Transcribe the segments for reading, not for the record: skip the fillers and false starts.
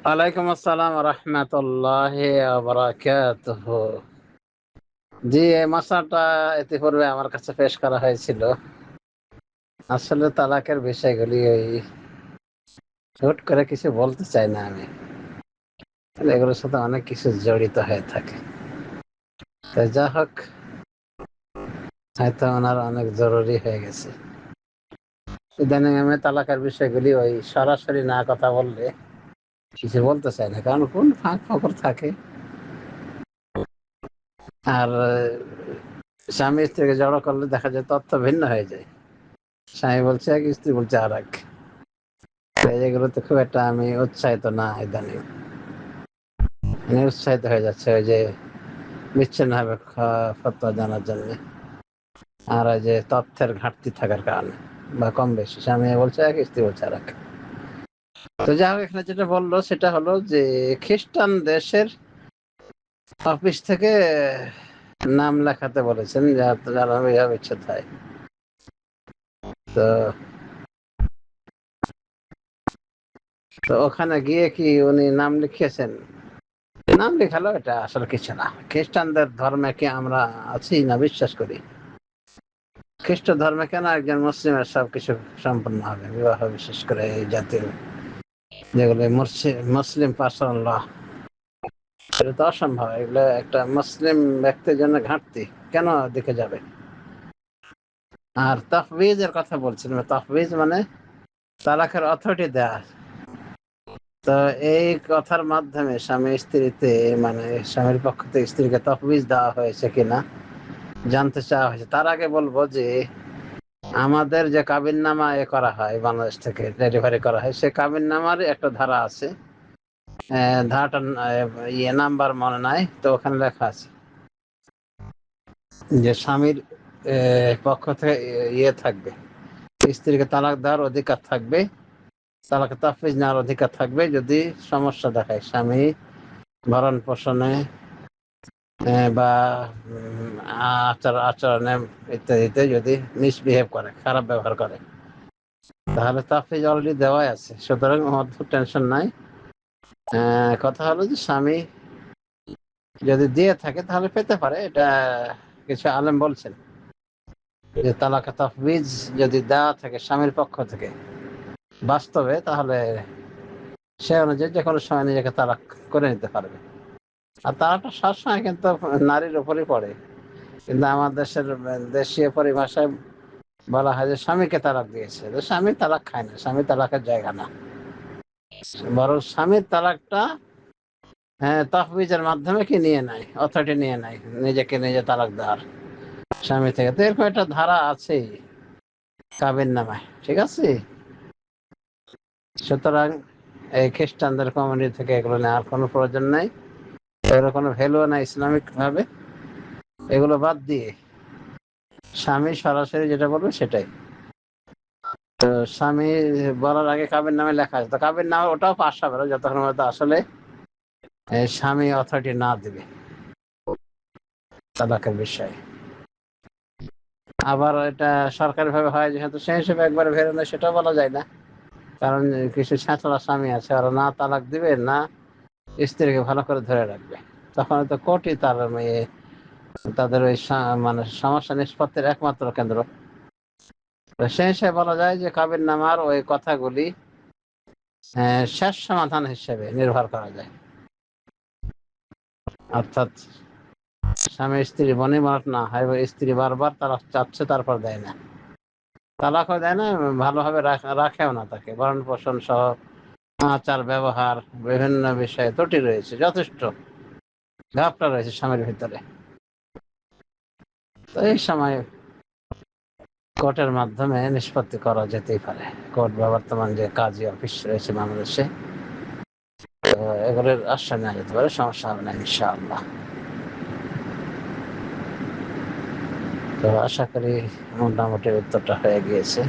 ওয়ালাইকুম আসসালাম রহমতুল্লাহি ওয়া বারাকাতুহু। জি, এই মশলাটা ইতিপূর্বে আমার কাছে পেশ করা হয়েছিল। আসলে তালাকের বিষয়গুলি ওই হুট করে কিছু বলতে চাই না আমি। এগুলোর সাথে অনেক কিছু জড়িত হয়ে থাকে। তো যা হোক, হয়তো ওনার অনেক জরুরি হয়ে গেছে। ইদানিং আমি তালাকের বিষয়গুলি ওই সরাসরি না কথা বললে কিছু বলতে চাই না, কারণ কোন ফাঁক ফকর থাকে। আর স্বামী স্ত্রীকে জড়ো করলে দেখা যায় তথ্য ভিন্ন হয়ে যায়। স্বামী বলছে এক, স্ত্রী বলছে আর এক। এগুলোতে খুব একটা আমি উৎসাহিত না ইদানিং। উৎসাহিত হয়ে যাচ্ছে ওই যে বিচ্ছিন্ন ভাবে ফতোয়া জানার জন্য, আর ওই যে তথ্যের ঘাটতি থাকার কারণে বা কম বেশি স্বামী বলছে এক, স্ত্রী বলছে আর এক। তো যাই হোক, এখানে যেটা বললো সেটা হলো যে খ্রিস্টান দেশের অফিস থেকে নাম লেখাতে বলেছেন যারা বিবাহ বিচ্ছেদ হয়। তো তো ওখানে গিয়ে কি উনি নাম লিখিয়েছেন? নাম লেখালো এটা আসলে কিছু না। খ্রিস্টানদের ধর্মে কি আমরা আছি না বিশ্বাস করি? খ্রিস্ট ধর্মে কেন একজন মুসলিমের সবকিছু সম্পন্ন হবে, বিবাহ বিশেষ করে এই জাতীয় যেগুলো মুসলিম পার্সোনাল ল, এটা তো অসম্ভব। এগুলো একটা মুসলিম ব্যক্তির জন্য ঘাটতি, কেন দিকে যাবে? আর তাফবিজের কথা বলছিলাম, তাফবিজ মানে তালাকের অথরিটি দেয়া। তো এই কথার মাধ্যমে স্বামী স্ত্রীতে, মানে স্বামীর পক্ষ থেকে স্ত্রীকে তফবিজ দেওয়া হয়েছে কিনা জানতে চাওয়া হয়েছে। তার আগে বলবো যে আমাদের যে কাবিননামা করা হয়, বাংলাদেশ থেকে ডেলিভারি করা হয়, সে কাবিননামার একটা ধারা আছে। ধারাটা নাম্বার মনে নাই, তো ওখানে লেখা আছে যে স্বামীর পক্ষ থেকে থাকবে, স্ত্রীকে তালাক দেওয়ার অধিকার থাকবে, তালাক তাফবিজ নেওয়ার অধিকার থাকবে যদি সমস্যা দেখায় স্বামী ভরণ পোষণে বা আচরণে ইত্যাদিতে যদি মিসবিহেভ করে, খারাপ ব্যবহার করে, তাহলে তাফবিজ অলরেডি দেওয়াই আছে, সুতরাং অত টেনশন নাই। কথা হলো যে স্বামী যদি দিয়ে থাকে তাহলে পেতে পারে, এটা কিছু আলেম বলছেন যে তালাক তাফবিজ যদি দেওয়া থাকে স্বামীর পক্ষ থেকে বাস্তবে, তাহলে সে অনুযায়ী যে কোনো সময় নিজেকে তালাক করে নিতে পারবে। আর তালাকটা সবসময় কিন্তু নারীর উপরই পড়ে, কিন্তু আমার দেশীয় পরিভাষায় বলা হয় যে স্বামীকে তালাক দিয়েছে। তো স্বামী তালাক খায় না, স্বামী তালাকের জায়গা না, বরং স্বামীর তালাকটা তহবিজের মাধ্যমে কি নিয়ে নেয়, অথরিটি নিয়ে নেয় নিজেকে নিজে তালাক দেওয়ার স্বামী থেকে। তো এরকম একটা ধারা আছে কাবিন নামায়, ঠিক আছে। সুতরাং এই খ্রিস্টানদের কমিউনিটি থেকে এগুলো নেওয়ার কোনো প্রয়োজন নাই, এগুলো কোনো ভ্যালু না ইসলামিক ভাবে। এগুলো বাদ দিয়ে স্বামী সরাসরি যেটা বলবে সেটাই। তো স্বামী বলার আগে কাবিন নামে লেখা আছে, তো কাবিন নামে ওটাও পাশ হবে না যতক্ষণ হয়তো আসলে স্বামী অথরিটি না দিবে তালাকের বিষয়ে। আবার এটা সরকারি ভাবে হয় যেহেতু, সেই হিসেবে একবারে ভেরো না সেটাও বলা যায় না, কারণ কিছু ছাঁচড়া স্বামী আছে, ওরা না তালাক দিবে না স্ত্রীকে ভালো করে ধরে রাখবে, তখন তো কোর্টই তার তাদের ওই মানে সমস্যা নিষ্পত্তির একমাত্র কেন্দ্র। সেই হিসেবে বলা যায় যে কাবিন নামার ওই কথাগুলি শেষ সমাধান হিসেবে নির্ভর করা যায়। অর্থাৎ স্বামী স্ত্রী বনিবনাত না হয়, স্ত্রী বারবার তালাক চাচ্ছে তারপর দেয় না, তালাকও দেয় না, ভালোভাবে রাখেও না তাকে, ভরণ পোষণ সহ আচার ব্যবহার বিভিন্ন বিষয়ে ত্রুটি রয়েছে, যথেষ্ট ঘাপটা রয়েছে স্বামীর ভিতরে। তো এই সময় কোর্টের মাধ্যমে নিষ্পত্তি করা যেতেই পারে। কোর্ট বা বর্তমান যে কাজী অফিস রয়েছে বাংলাদেশে, তো এগুলোর আশ্রয় নেওয়া যেতে পারে, সমস্যা হবে না ইনশাআল্লাহ। তো আশা করি মোটামুটি উত্তরটা হয়ে গিয়েছে।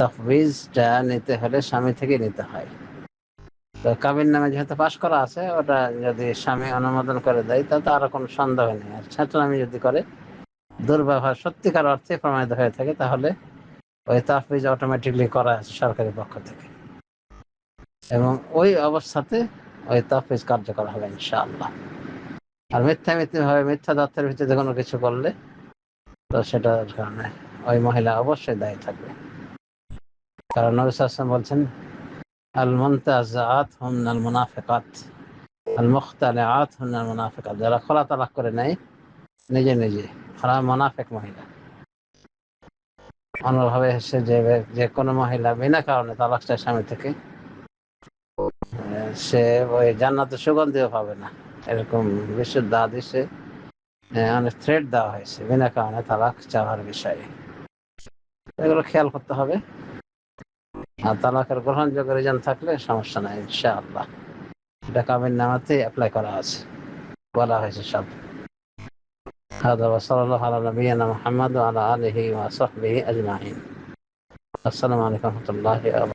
তাফবিজটা নিতে হলে স্বামী থেকে নিতে হয়। তো কাবিন নামে যেহেতু পাশ করা আছে, ওটা যদি স্বামী অনুমোদন করে দেয় তাতে আরো কোনো সন্দেহ নেই। আর ছাত্রামি যদি করে, দুর্ব্যবহার সত্যিকার অর্থে প্রমাণিত হয়ে থাকে, তাহলে ওই তাফবিজ অটোমেটিকলি করা আছে সরকারি পক্ষ থেকে। এবং ওই অবস্থাতে ওই তাফিজ কার্যকর হবে ইনশাআল্লাহ। আর ভাবে মিথ্যা তথ্যের ভিত্তিতে কোনো কিছু করলে তো সেটার কারণে ওই মহিলা অবশ্যই দায়ী থাকবে। কারণ নবী সাল্লাল্লাহু আলাইহি ওয়াসাল্লাম বলছেন, আল মুনতাযাআত হুমনাল মুনাফিকাত, আল মুখতালিআত হুমনাল মুনাফিকাত। যারা খোলা তালাক করে নেয় নিজে নিজে, ওরা মুনাফিক মহিলা। অন্যভাবে এসে যে কোনো মহিলা বিনা কারণে তালাক চায় স্বামী থেকে, সে ওই জান্নাতের সুগন্ধিও পাবে না। এরকম বিশুদ্ধ হাদিসে অনেক থ্রেট দেওয়া হয়েছে বিনা কারণে তালাক চাওয়ার বিষয়ে। এগুলো খেয়াল করতে হবে। আর তালাকের গ্রহণযোগ্য রিজন থাকলে সমস্যা নাই ইনশাআল্লাহ। এটা কাবিন নামাতে অ্যাপ্লাই করা আছে, বলা হয়েছে সব। هذا وصلى الله على نبينا محمد وعلى آله وصحبه أجمعين. السلام عليكم ورحمة الله وبركاته.